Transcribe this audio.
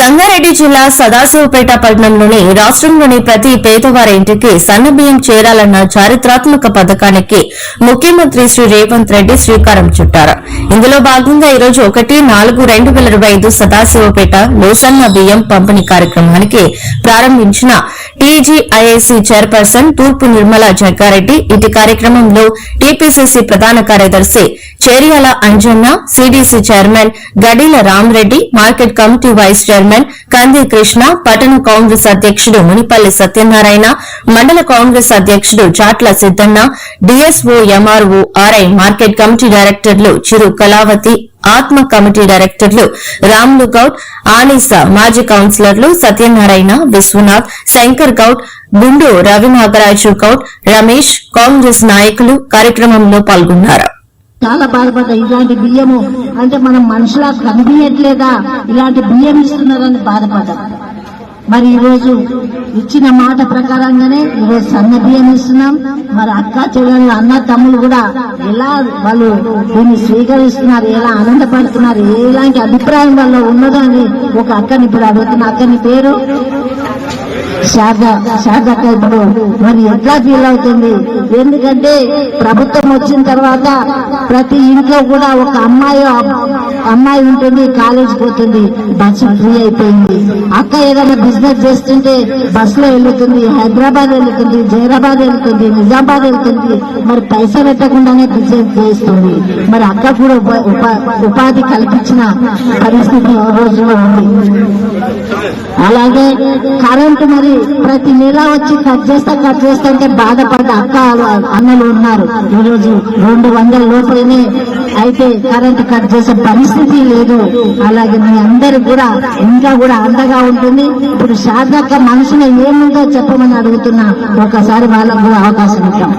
సంగారెడ్డి జిల్లా సదాశివపేట పట్టణంలోని రాష్ట్రంలోని ప్రతి పేదవారి ఇంటికి సన్నబియ్యం చేరాలన్న చారిత్రాత్మక పథకానికి ముఖ్యమంత్రి శ్రీ రేవంత్ రెడ్డి శ్రీకారం చుట్టారు. ఇందులో భాగంగా ఈరోజు 1-4-2025 సదాశివపేట లోసన్న బియ్యం పంపిణీ కార్యక్రమానికి ప్రారంభించిన టీజీఐఐసీ చైర్పర్సన్ తూర్పు నిర్మలా జగ్గారెడ్డి ఇటు కార్యక్రమంలో టీపీసీసీ ప్రధాన కార్యదర్శి Cheriyala Anjanna, CDC chairman Gadila Ramareddy, market committee vice chairman Kandi Krishna, పట్టణ కాంగ్రెస్ అధ్యకుడు మునిపల్లి సత్యనారాయణ, మండల కాంగ్రెస్ అధ్యకుడు Chatla Siddanna, DSO MRO RI, market committee డైరెక్టర్లు చిరు కళావతి, ఆత్మ కమిటీ డైరెక్టర్లు రాములు గౌడ్, ఆనీసా, మాజీ కౌన్సిలర్లు సత్యనారాయణ, విశ్వనాథ్, శంకర్ గౌడ్, గుండు రవినాగరాజు గౌడ్, రమేష్, కాంగ్రెస్ నాయకులు కార్యక్రమంలో పాల్గొన్నారు. చాలా బాధపడ్డా. ఇలాంటి బియ్యము అంటే మనం మనుషులా కనిపించట్లేదా, ఇలాంటి బియ్యం ఇస్తున్నారని బాధపడ్డా. మరి ఈరోజు ఇచ్చిన మాట ప్రకారంగానే ఈరోజు సన్న బియ్యం ఇస్తున్నాం. మరి అక్క చెల్లెళ్ళు, అన్న తమ్ముళ్ళు కూడా ఎలా వాళ్ళు దీన్ని స్వీకరిస్తున్నారు, ఎలా ఆనందపడుతున్నారు, ఎలాంటి అభిప్రాయం వల్ల ఉన్నదో అని ఒక అక్కని ఇప్పుడు అడుగుతున్న. అక్కని పేరు శారదక్క. ఇప్పుడు మరి ఎట్లా ఫీల్ అవుతుంది? ఎందుకంటే ప్రభుత్వం వచ్చిన తర్వాత ప్రతి ఇంట్లో కూడా ఒక అమ్మాయి ఉంటుంది, కాలేజ్ పోతుంది, బస్సు ఫ్రీ అయిపోయింది. అక్క ఏదైనా బిజినెస్ చేస్తుంటే బస్ లో వెళ్తుంది, హైదరాబాద్ వెళ్తుంది, జైరాబాద్ వెళ్తుంది, నిజామాబాద్ వెళ్తుంది. మరి పైసా పెట్టకుండానే బిజినెస్ చేస్తుంది. మరి అక్క కూడా ఉపాధి కల్పించిన పరిస్థితి ఈ రోజులో ఉంది. అలాగే కరెంటు మరి ప్రతి నెల వచ్చి కట్ చేస్తుంటే బాధపడ్డ అక్క అన్నలు ఉన్నారు. ఈరోజు 200 లోపలనే అయితే కరెంటు కట్ చేసే పరిస్థితి లేదు. అలాగే మీ అందరు కూడా ఇంకా కూడా అండగా ఉంటుంది. ఇప్పుడు శారదక్క మనసులో ఏముందో చెప్పమని అడుగుతున్నా. ఒకసారి వాళ్ళకు కూడా అవకాశం ఇద్దాం.